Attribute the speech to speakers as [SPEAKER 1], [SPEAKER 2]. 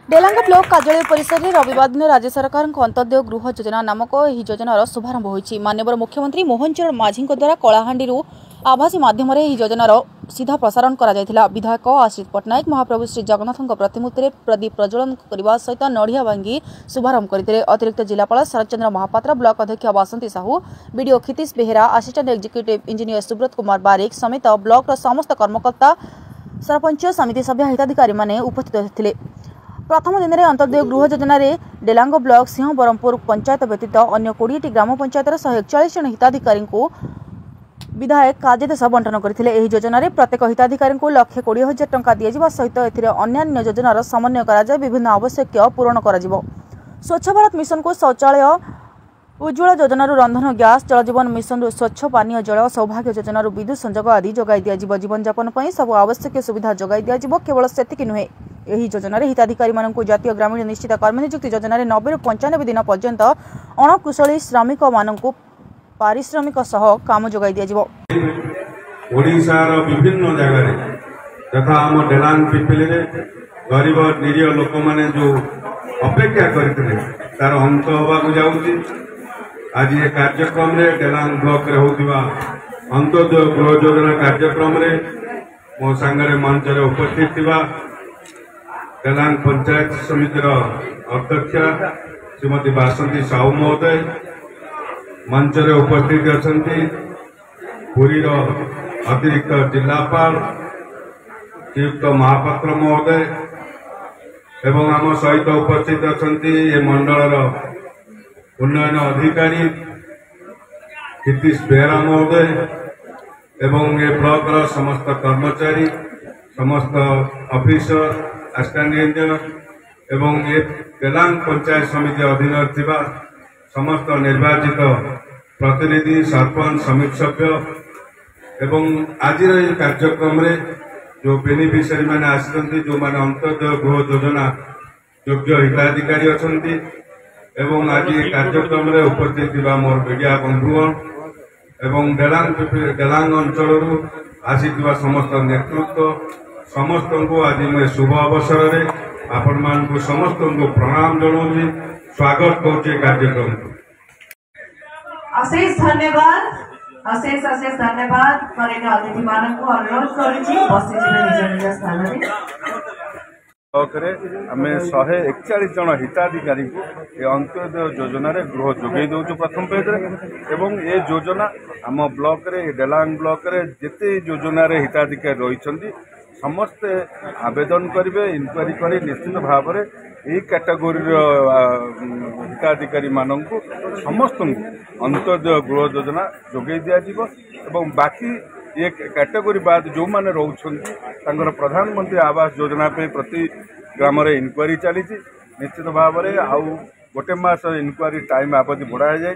[SPEAKER 1] Delang block कार्यालय परिसर में रविवार दिन राज्य सरकार अंत्योदय गृह योजना नामक यह योजनार शुभारंभ होइछि। माननीय मुख्यमंत्री मोहन चरण माझी द्वारा कलाहांडी आभासी माध्यम योजनार सीधा प्रसारण करा। विधायक आश्रित पट्टनायक महाप्रभु श्री जगन्नाथ प्रतिमूर्ति में प्रदीप प्रज्वलन करने सहित नड़िया भांगी शुभारंभ करते। अतिरिक्त जिलापाल शरतचंद्र महापात्र, ब्लॉक अध्यक्ष Basanti Sahu, BDO Kshitish Behera, assistant executive engineer Subrat Kumar Barik समेत ब्लॉक समस्त कर्मकर्ता, सरपंच, समिति सभ्य, हिताधिकारी माने उपस्थित थे। प्रथम दिन में अंत्योदय गृह योजन डेलांग ब्लॉक सिंह बरमपुर पंचायत व्यतीत अन्य 20टी ग्राम पंचायतर 141 जन हिताधिकारी विधायक कार्यादेश बंटन करथिले। एही योजन प्रत्येक हिताधिकारी को 1,20,000 टंका दिया सहित अन्य योजनार समन्वय करा विभिन्न आवश्यक पूरण कर। स्वच्छ भारत मिशन को शौचालय, उज्ज्वल योजनार रंधन गैस, जल जीवन मिशन स्वच्छ पानीय जल, सौभाग्य योजनार विद्युत संजोग आदि जगाई दिया। जीवन यापन पर सब आवश्यक सुविधा जगाई दिया। केवल सेतिक नुहे, एही योजन हिताधिकारी मानक जातीय ग्रामीण निश्चित कर्मनियुक्ति योजन 90 ରୁ 95 दिन पर्यंत अणकुशली श्रमिक मानक पारिश्रमिक सह काम जगाई दिया।
[SPEAKER 2] ओडिशार विभिन्न जगह तथा आम डेलांग पिपिल गरीब निरीह लोक मैंने जो अपेक्षा करते तार अंत होगा जाऊँगी। आज ये कार्यक्रम रे डेलांग ब्लॉक रे होतिबा अंत्योदय गृह योजना कार्यक्रम रे मो सांगरे मंच रे उपस्थित थिबा डेलांग पंचायत समिति अध्यक्ष श्रीमती बासंती साहू महोदय, मंच रे उपस्थित अछंती पुरी अतिरिक्त जिलापाल श्रीयुक्त महापात्र महोदय एवं आम सहित उपस्थित अछंती ए मंडल उन्नयन अधिकारी क्षितिश बेहेरा महोदय एवं ए ब्लॉक समस्त कर्मचारी, समस्त ऑफिसर, असिस्टेंट इंजीनियर एवं ए डेलांग पंचायत समिति अधीन थिबा समस्त निर्वाचित प्रतिनिधि, सरपंच, समिति सभ्य एवं आज कार्यक्रम रे जो बेनिफिशियरी मैंने आसती, जो मैंने अंत्योदय गृह योजना योग्य हिताधिकारी अछंती एवं आज ये कार्यक्रम रे उपस्थित थिबा मोर मीडिया बंधुगण एवं डेलांग अंचल आसीथिबा समस्त नेतृत्व समस्त को आज मैं शुभ अवसर रे आपण मान को समस्त को प्रणाम जनाऊँगी, स्वागत करुचे कार्यक्रम को।
[SPEAKER 3] अशेष धन्यवाद, अशेष धन्यवाद। अतिथि मान को अनुरोध करुची बसी निज निज स्थान रे।
[SPEAKER 4] आम 141 जन हिताधिकारी को अंत्योदय योजना गृह जोगे दौचु प्रथम पेज एवं ये योजना आम ब्लॉक रे डेलांग ब्लॉक रे जेते योजना हिताधिकारी रही समस्ते आवेदन करेंगे, इनक्वारी कर निश्चित भाव में यही कैटेगोरी हिताधिकारी मानक समस्त अंत्योदय गृह योजना जोगे दिज्व एवं बाकी ये कैटेगोरी बाद जो मैंने रोचान प्रधानमंत्री आवास योजना पे प्रति ग्राम इनक्वारी चली निश्चित भाव में आउ गोटे मास इनक्वारी टाइम अवधि बढ़ा जाए।